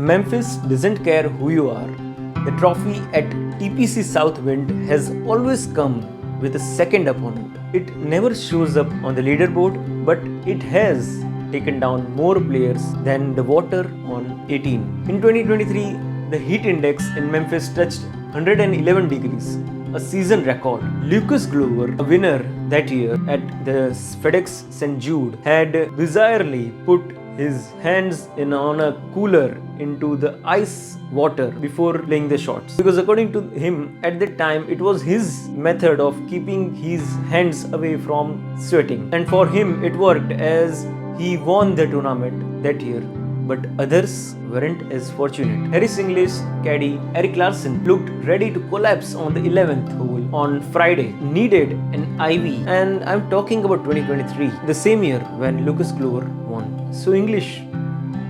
Memphis doesn't care who you are. The trophy at TPC Southwind has always come with a second opponent. It never shows up on the leaderboard, but it has taken down more players than the water on 18. In 2023, the heat index in Memphis touched 111 degrees, a season record. Lucas Glover, a winner that year at the FedEx St. Jude, had bizarrely put his hands on a cooler into the ice water before playing the shots, because according to him at that time it was his method of keeping his hands away from sweating, and for him it worked as he won the tournament that year. But others weren't as fortunate. Harris English caddy Eric Larson looked ready to collapse on the 11th hole on Friday, needed an IV, and I'm talking about 2023, the same year when Lucas Glover won. So English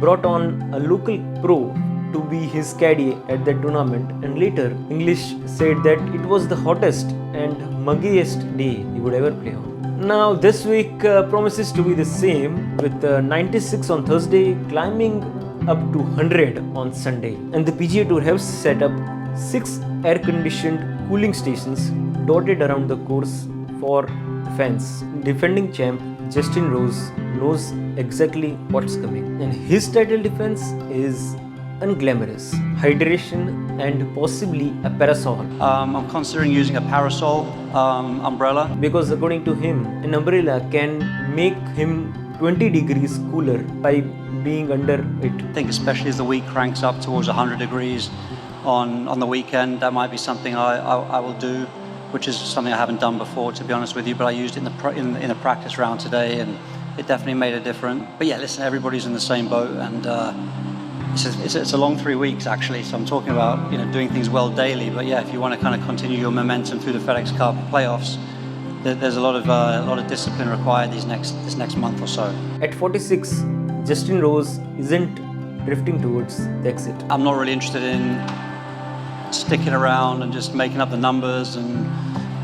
brought on a local pro to be his caddy at that tournament, and later English said that it was the hottest and muggiest day he would ever play on. Now this week promises to be the same, with 96 on Thursday climbing up to 100 on Sunday, and the PGA Tour have set up 6 air-conditioned cooling stations dotted around the course for fans. Defending champ Justin Rose knows exactly what's coming, and his title defense is unglamorous: hydration and possibly a parasol. I'm considering using a parasol umbrella, because according to him, an umbrella can make him 20 degrees cooler by being under it. I think especially as the week cranks up towards 100 degrees on the weekend, that might be something I will do, which is something I haven't done before, to be honest with you, but I used it in the practice round today, and it definitely made a difference. But yeah, listen, everybody's in the same boat, and it's a long 3 weeks actually, so I'm talking about doing things well daily. But yeah, if you want to kind of continue your momentum through the FedEx Cup playoffs, there's a lot of discipline required this next month or so. At 46, Justin Rose isn't drifting towards the exit. I'm not really interested in sticking around and just making up the numbers and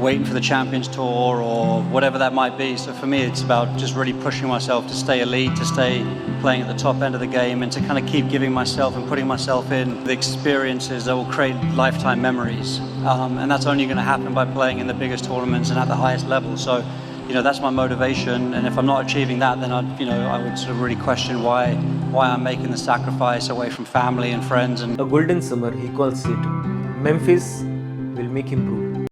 waiting for the Champions Tour or whatever that might be. So for me, it's about just really pushing myself to stay elite, to stay playing at the top end of the game, and to kind of keep giving myself and putting myself in the experiences that will create lifetime memories. And that's only going to happen by playing in the biggest tournaments and at the highest level. So, that's my motivation. And if I'm not achieving that, then I would sort of really question why I'm making the sacrifice away from family and friends. And a golden summer, he calls it. Memphis will make him prove.